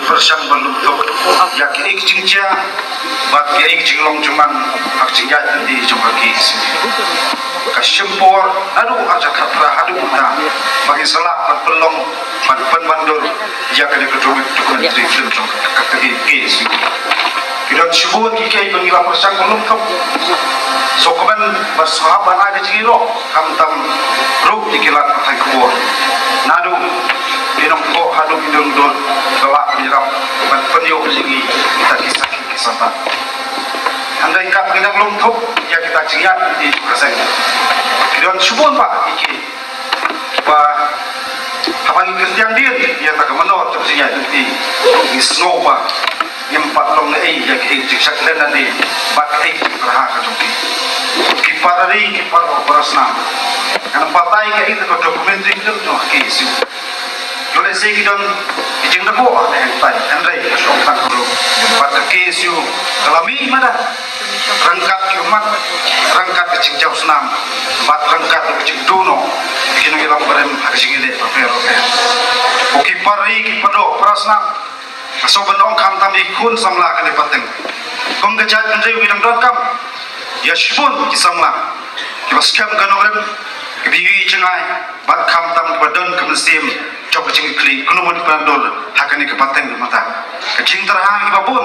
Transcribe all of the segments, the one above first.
persang belum tok ya ki ik jingja bat ki ik jinglong cuman ak jingja di juga ki kasimpor adu aja khatra adu ta bagi salah pat pelong pat penmandur ya kali kedua dokumentari film trong kakaki ki kidan syubut ki kai bangila persang belum tok so kaman bersahabat ada jiro kamtam ru dikilat pakai kubur nadu dinong ko hadu bidung dul galak dirap ban penyo lagi kita kisah kisah andai kap kita belum tok ya kita ciat di kasai kidan syubut pak iki ba habang kristian dia ya tak menor tak sinya di snow pak yang patlong ai ya ke ciksak dan nanti bak ai perha ka jongki kiparari kipar operasna kan patai ke itu dokumentari film jo ke isu oleh segidon ijing na ko ada yang tai andai kasong tak dulu pada ke isu kalami mana rangkat kiumat rangkat ke cingjau senam bat rangkat ke cingduno kini ilang barem harsingile papero o kipari kipado operasna so benong kam tam ikun samla kan pateng kom gajat andre widang dot kam ya shibun ki samla ki baskam ganorem ki bi chengai bat kam tam badon kam sim chok ching kli kunumut pandol hakani ke pateng mata ke jing terhang ki babun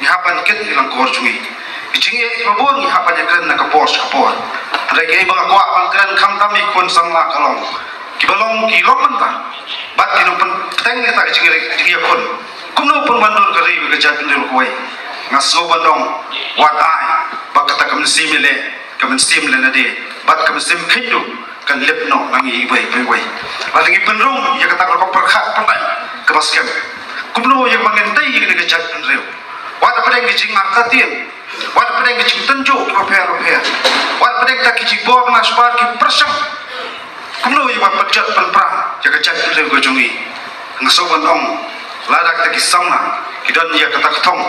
ni hapan ket ilang kor chungi ki jing e babun ni hapan kren na kapor kapor rege bang akwa pan kren kam tam ikun samla kalong ki balong ki lomon ta bat ki nupen teng ta ke jing yakun kuno pun bandul kari bekerja pendul kuai ngaso bandong watai bakata kamsim le nade bat kamsim khidu kan lepno nangi ibai bai lagi penrung ya kata ko perkhat patai ke baskem kuno yang mangentai ke kerja pendul wat pedeng ke jing artatin wat pedeng ke jing tenjo repair wat pedeng tak ke bor nasbar ki persang kuno yang pejat penprang ya kerja pendul go jungi ngaso bandong ladak tak samna kidan ya kata ketong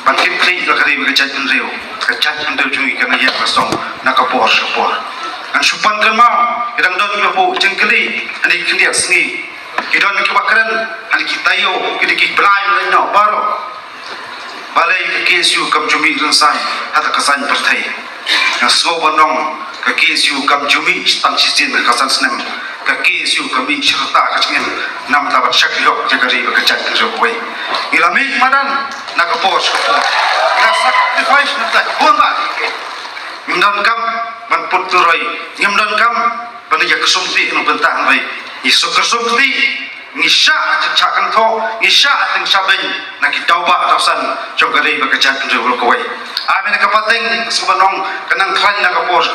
bangkit kli lakari berkecaj pendeu kecaj pendeu jungi kana ya pasong nakapor sapor an supan drama kidan don kibapu jengkeli ani kindia sni kidan kibakaran ani kitayo kidiki blai laino baro balai kesu kam jumi ransai hata kasan perthai nasgo bonong ka kesu kam jumi stang sistin kasan snem ka kesu kami serta kacengin nam tabat syakiro jagari bekerja terjawai ilami madan nakapos ila sacrifice nata bomba ngimdan kam man puturai ngimdan kam panija kesumti no bentang bai isu kesumti ngisya cacakan tho ngisya teng saben nakitauba tausan jagari bekerja terjawai amin kapateng sebenong kenang kran nakapos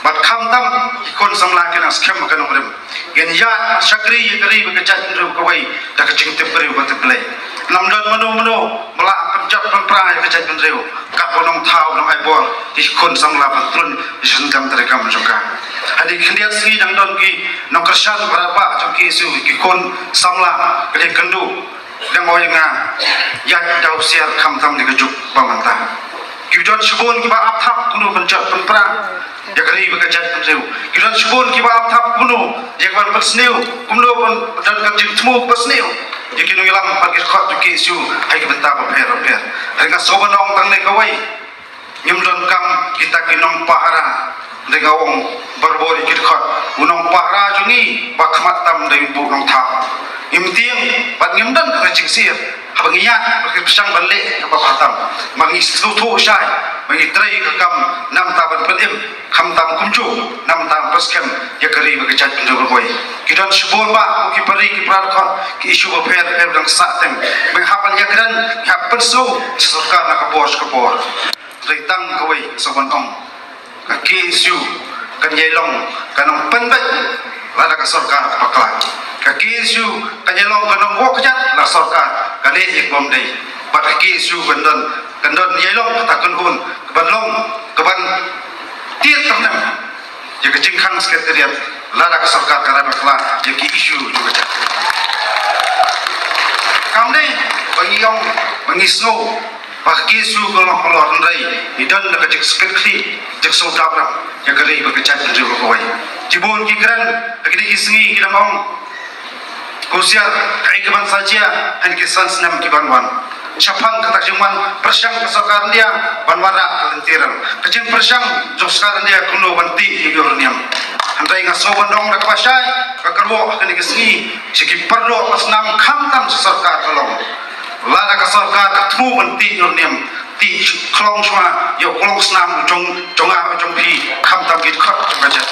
bat khamtam ikon samla kena skem kan umrem gen ya syakri kari bekerja indro kawai dak jing temperi bat play namdon mano melak pencap pemprai bekerja indro kap bonong thau nang ai bor ikon samla patrun isengam terekam juga hadi khendiat sri dang don ki nong kersan berapa jongki su ikon samla kede kendu dang oyanga ya dau siar khamtam digejuk pamanta kijon subon ki ba athap kuno pencap pempra ya kali bekerja pendeu kiran subon ki ba athap kuno ya kan persneu kumlo pun dan kan jing temu persneu ya kinu ilam pagir khot ki isu ai ki benta paper dengan sobanong tang ne kawai nyumlon kam kita kinong pahara dengan wong berbori kit khot unong pahara jungi ba khmatam dai bu nong tha imtiang bat ngimdan ka jing sir habangiya berkesang balik apa patam mangi sutu syai mangi trai kam nam taban pedim kham tam kumju nam tam paskem ya kari bekerja pendul boy kidan subol ba ki pari ki pradkhon ki isu ba fer dang satem menghapan ya kedan hapan so sarkar nak kapor reitang kawai soban ong ki isu kan yelong kanong penbat lada ka sarkar pakla kaki isu kanyelong kanong wok jat la sarkar kali ikbom dei bat kaki isu bandon yelong takun hun kebanlong keban tiet ternam je kecingkhang sekretariat lada ka sarkar karana kala je ki isu juga kamne bangiyong bangisno bagi isu kolong kolong rai idan nak cek sekretari cek sodabra je kali bekerja pendul kawai jibun ki kran kini isngi kidamong kusiar keikaman saja hanya kisan senam kibanwan Syafang kata cuman persyang kesokaran dia banwara kelentiran kecil persyang jokskaran dia kuno banti ibiorniam handai ngaso bandong dak pasai kakerwo akan digesni siki perlu pas nam kamtam sarkar tolong lada ka sarkar ketemu banti ibiorniam ti klong swa yo klong snam jonga pi kamtam git khot baca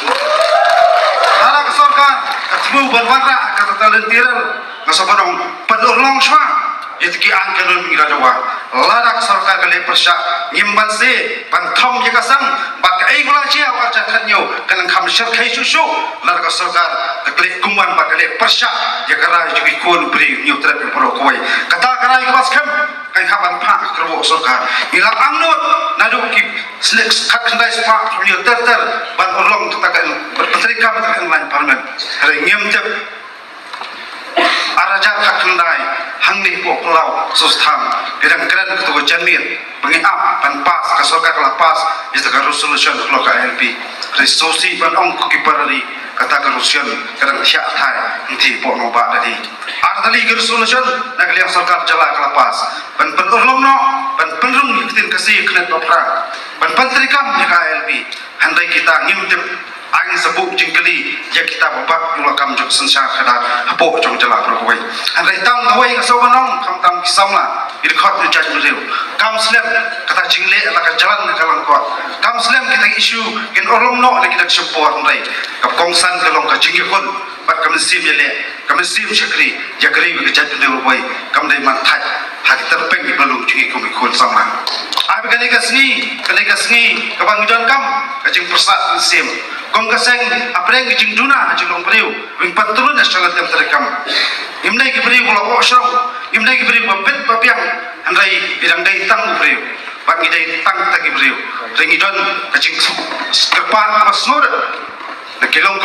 lada ka sarkar ketemu banwara kata kelentiran ngaso bandong pedulong swa Yatki angkelun mingirawa ladak sarkar kale persya nyimban se banthom yakasang bak ai gula cia warja khanyo kanang kham syar khai susu ladak sarkar kale kumban bak kale persya yakara jugi kon bri nyutra pro koi kata karai kwas kham kai khaban pha kerwo sarkar ilang angnut nadu ki slek khakhandai spa nyu ter ban orlong tatakan berpetrika tatakan lain parmen hari nyemtep araja khakhandai hangni poklau sustam bidang keren ketua janmir pengiap pan pas kasorka kelapas istaka resolution keloka LP resosi ban ongko kiparari kata resolution kadang syak thai inti pokno ba tadi artali resolution nagaliang sarkar jala kelapas ban penurlom no ban penrung yitin kasih kena topra ban pentrikam jaka LP handai kita ngimtip angin sebuk jingkeli ya kita babak ulakam jok sensar kadar hapok jong jala berkuai andai tang gawai ngaso banong kam tam kisamla irkhot ni jaj beriu kam slem kata jingle ala ka jalan kalang ko kam slem kita isu gen orlom no le kita support andai kap kongsan kalong ka jingikon bat kam sim yele kam sim chakri yakri bi jaj beriu boy kam dai man thai hak terpeng di balung jingi ko mikon sama abi kali kasni kabang idon kam kajing persat sim kong kaseng apreng kijing duna hajulong beriu wing patrun nasional tem terekam imnai ki beriu lo osrong imnai ki beriu babet babiang andai bidang dai tang beriu bagi dai tang tagi beriu ringidon kajing kepan pasnur na kilong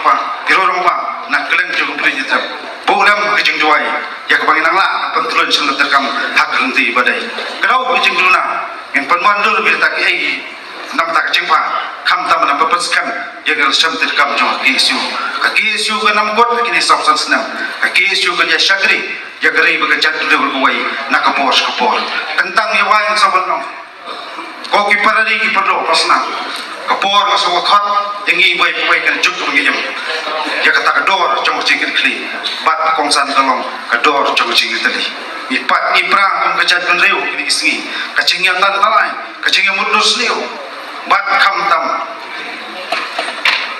pa kirorong pa na keleng jung beriu tam buram kijing duai ya kebanginang la patrun nasional terekam hak henti badai kerau kijing duna in panmandur bil tak ai nam tak jingpa kham tam nam papaskan yagal sham terkam jo kisu ka nam kot kini samsan snam kisu ka ya shagri yagri bagajat de berkuai nakapos kapor kentang yawain sabanong ko ki parari ki perlo pasna kapor ka sawakhat yangi boy kan juk ngiyam ya kata kador jong jingir kli bat kongsan talong kador jong jingir tali ipat iprang kum kajat kan reu kini isngi kacingyan tan talai kacingyan mudus liu bat kham tam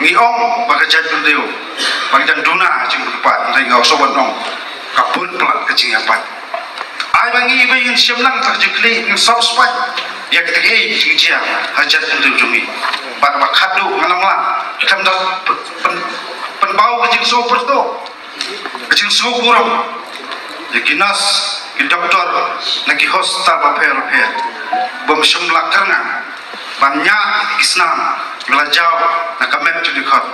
ngiong bagajat bendeu bagian duna jing pat rai ngau soban ong kapun plat kacing apat ai bangi bayin siamlang terjekli ng subspai ya ketegi jingja hajat bendeu jumi bat bakhadu nganamla kam dak penbau kacing so perto kacing so kurang yakinas ki doktor naki hospital baper bom shumla karna banyak Islam belajar nak kemet tu dekat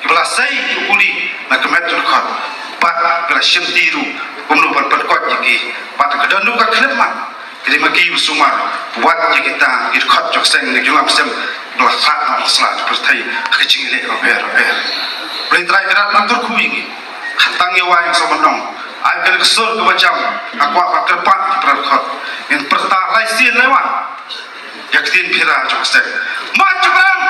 bela say ukuli nak kemet tu dekat pat bela syentiru umnu berperkot lagi pat kedandu ka khleman jadi magi sumar buat kita irkhat jok seng ni julam sem bela sat salat pertai kecing le repair boleh try kerat nantur kuing khatang yawa yang sobenong ai kal kesur ke macam aku akar pat perkot yang pertalai sin lewat yaktin pira jok seng maju perang